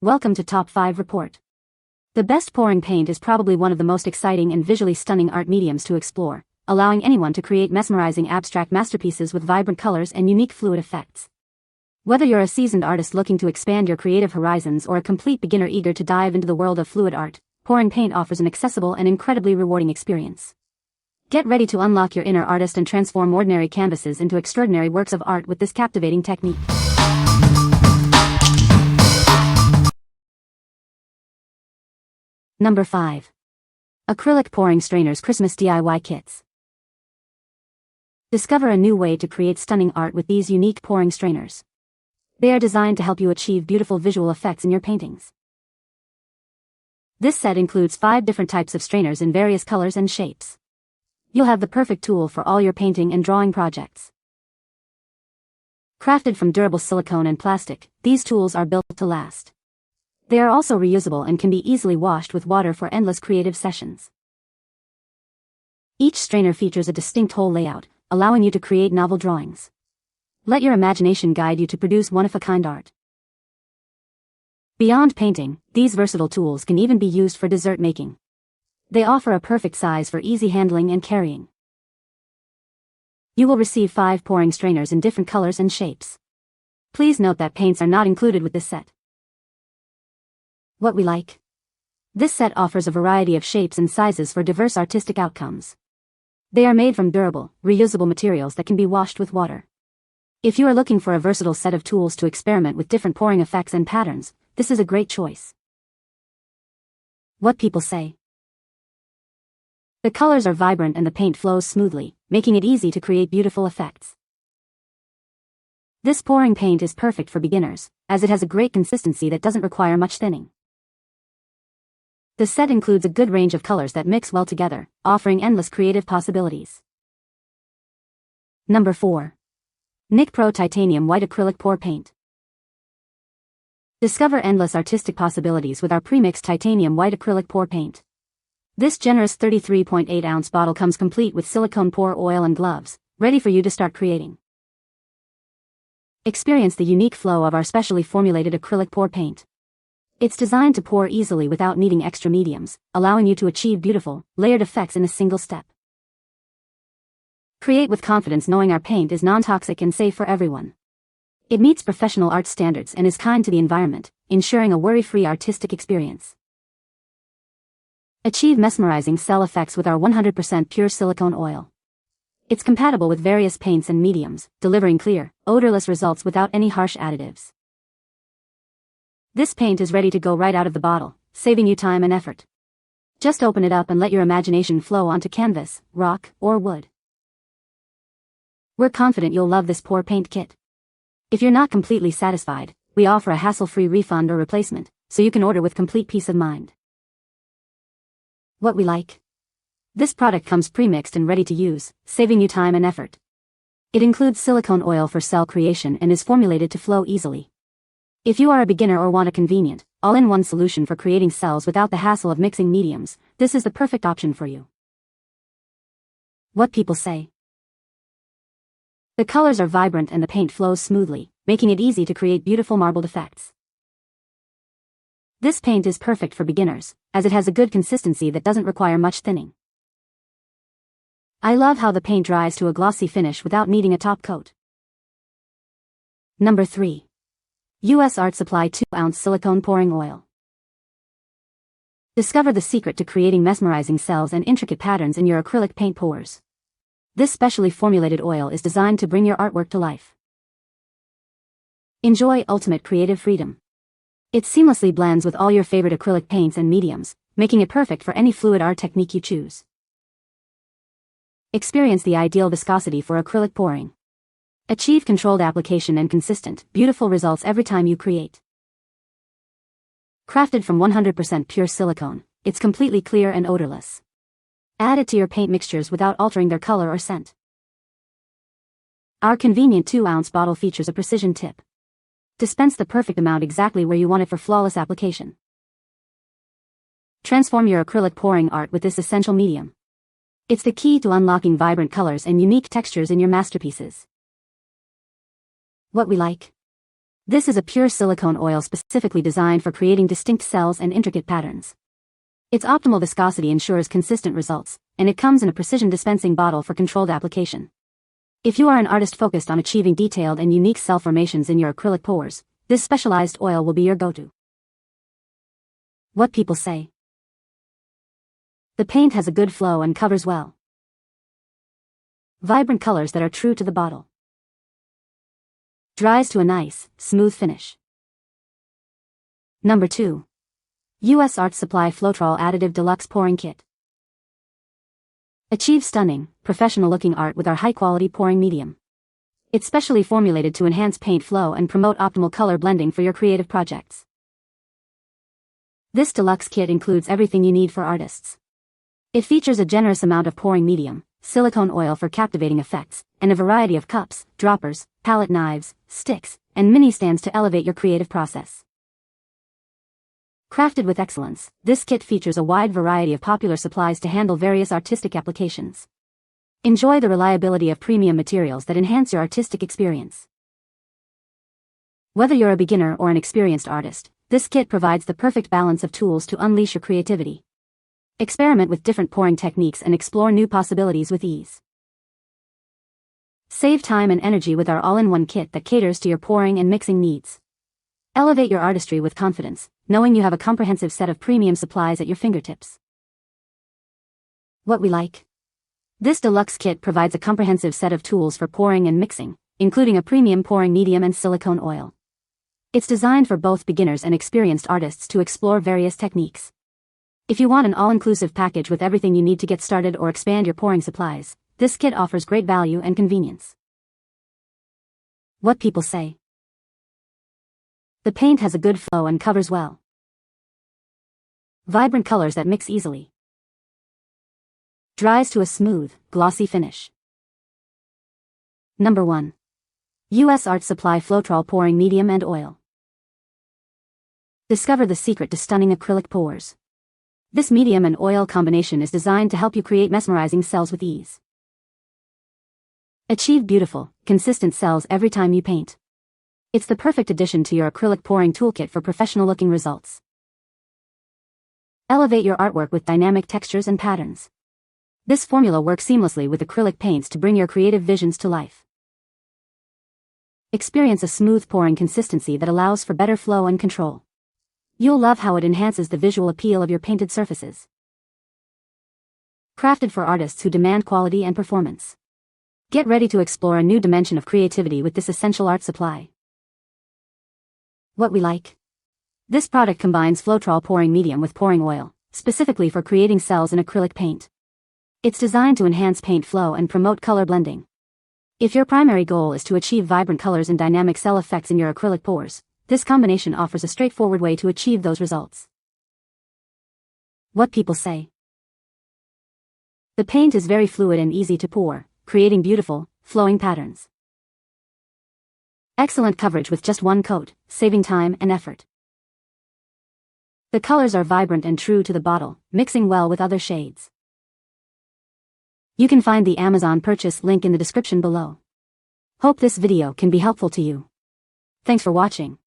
Welcome to Top 5 Report. The best pouring paint is probably one of the most exciting and visually stunning art mediums to explore, allowing anyone to create mesmerizing abstract masterpieces with vibrant colors and unique fluid effects. Whether you're a seasoned artist looking to expand your creative horizons or a complete beginner eager to dive into the world of fluid art, pouring paint offers an accessible and incredibly rewarding experience. Get ready to unlock your inner artist and transform ordinary canvases into extraordinary works of art with this captivating technique. Number 5. Acrylic Pouring Strainers Christmas DIY Kits. Discover a new way to create stunning art with these unique pouring strainers. They are designed to help you achieve beautiful visual effects in your paintings. This set includes 5 different types of strainers in various colors and shapes. You'll have the perfect tool for all your painting and drawing projects. Crafted from durable silicone and plastic, these tools are built to last. They are also reusable and can be easily washed with water for endless creative sessions. Each strainer features a distinct hole layout, allowing you to create novel drawings. Let your imagination guide you to produce one-of-a-kind art. Beyond painting, these versatile tools can even be used for dessert making. They offer a perfect size for easy handling and carrying. You will receive 5 pouring strainers in different colors and shapes. Please note that paints are not included with this set. What we like. This set offers a variety of shapes and sizes for diverse artistic outcomes. They are made from durable, reusable materials that can be washed with water. If you are looking for a versatile set of tools to experiment with different pouring effects and patterns, this is a great choice. What people say. The colors are vibrant and the paint flows smoothly, making it easy to create beautiful effects. This pouring paint is perfect for beginners, as it has a great consistency that doesn't require much thinning. The set includes a good range of colors that mix well together, offering endless creative possibilities. Number 4. Nicpro Titanium White Acrylic Pour Paint. Discover endless artistic possibilities with our premixed titanium white acrylic pour paint. This generous 33.8-ounce bottle comes complete with silicone pour oil and gloves, ready for you to start creating. Experience the unique flow of our specially formulated acrylic pour paint. It's designed to pour easily without needing extra mediums, allowing you to achieve beautiful, layered effects in a single step. Create with confidence knowing our paint is non-toxic and safe for everyone. It meets professional art standards and is kind to the environment, ensuring a worry-free artistic experience. Achieve mesmerizing cell effects with our 100% pure silicone oil. It's compatible with various paints and mediums, delivering clear, odorless results without any harsh additives. This paint is ready to go right out of the bottle, saving you time and effort. Just open it up and let your imagination flow onto canvas, rock, or wood. We're confident you'll love this pour paint kit. If you're not completely satisfied, we offer a hassle-free refund or replacement, so you can order with complete peace of mind. What we like. This product comes pre-mixed and ready to use, saving you time and effort. It includes silicone oil for cell creation and is formulated to flow easily. If you are a beginner or want a convenient, all-in-one solution for creating cells without the hassle of mixing mediums, this is the perfect option for you. What people say. The colors are vibrant and the paint flows smoothly, making it easy to create beautiful marbled effects. This paint is perfect for beginners, as it has a good consistency that doesn't require much thinning. I love how the paint dries to a glossy finish without needing a top coat. Number 3. US Art Supply 2-ounce Silicone Pouring Oil. Discover the secret to creating mesmerizing cells and intricate patterns in your acrylic paint pours. This specially formulated oil is designed to bring your artwork to life. Enjoy ultimate creative freedom. It seamlessly blends with all your favorite acrylic paints and mediums, making it perfect for any fluid art technique you choose. Experience the ideal viscosity for acrylic pouring. Achieve controlled application and consistent, beautiful results every time you create. Crafted from 100% pure silicone, it's completely clear and odorless. Add it to your paint mixtures without altering their color or scent. Our convenient 2-ounce bottle features a precision tip. Dispense the perfect amount exactly where you want it for flawless application. Transform your acrylic pouring art with this essential medium. It's the key to unlocking vibrant colors and unique textures in your masterpieces. What we like. This is a pure silicone oil specifically designed for creating distinct cells and intricate patterns. Its optimal viscosity ensures consistent results, and it comes in a precision dispensing bottle for controlled application. If you are an artist focused on achieving detailed and unique cell formations in your acrylic pours, this specialized oil will be your go-to. What people say. The paint has a good flow and covers well. Vibrant colors that are true to the bottle. Dries to a nice, smooth finish. Number 2. US Art Supply Floetrol Additive Deluxe Pouring Kit. Achieve stunning, professional-looking art with our high-quality pouring medium. It's specially formulated to enhance paint flow and promote optimal color blending for your creative projects. This deluxe kit includes everything you need for artists. It features a generous amount of pouring medium, silicone oil for captivating effects, and a variety of cups, droppers, palette knives, sticks, and mini stands to elevate your creative process. Crafted with excellence, this kit features a wide variety of popular supplies to handle various artistic applications. Enjoy the reliability of premium materials that enhance your artistic experience. Whether you're a beginner or an experienced artist, this kit provides the perfect balance of tools to unleash your creativity. Experiment with different pouring techniques and explore new possibilities with ease. Save time and energy with our all-in-one kit that caters to your pouring and mixing needs. Elevate your artistry with confidence, knowing you have a comprehensive set of premium supplies at your fingertips. What we like. This deluxe kit provides a comprehensive set of tools for pouring and mixing, including a premium pouring medium and silicone oil. It's designed for both beginners and experienced artists to explore various techniques. If you want an all-inclusive package with everything you need to get started or expand your pouring supplies, this kit offers great value and convenience. What people say. The paint has a good flow and covers well. Vibrant colors that mix easily. Dries to a smooth, glossy finish. Number 1. US Art Supply Floetrol Pouring Medium and Oil. Discover the secret to stunning acrylic pours. This medium and oil combination is designed to help you create mesmerizing cells with ease. Achieve beautiful, consistent cells every time you paint. It's the perfect addition to your acrylic pouring toolkit for professional-looking results. Elevate your artwork with dynamic textures and patterns. This formula works seamlessly with acrylic paints to bring your creative visions to life. Experience a smooth pouring consistency that allows for better flow and control. You'll love how it enhances the visual appeal of your painted surfaces. Crafted for artists who demand quality and performance. Get ready to explore a new dimension of creativity with this essential art supply. What we like. This product combines Floetrol pouring medium with pouring oil, specifically for creating cells in acrylic paint. It's designed to enhance paint flow and promote color blending. If your primary goal is to achieve vibrant colors and dynamic cell effects in your acrylic pours, this combination offers a straightforward way to achieve those results. What people say. The paint is very fluid and easy to pour, creating beautiful, flowing patterns. Excellent coverage with just one coat, saving time and effort. The colors are vibrant and true to the bottle, mixing well with other shades. You can find the Amazon purchase link in the description below. Hope this video can be helpful to you. Thanks for watching.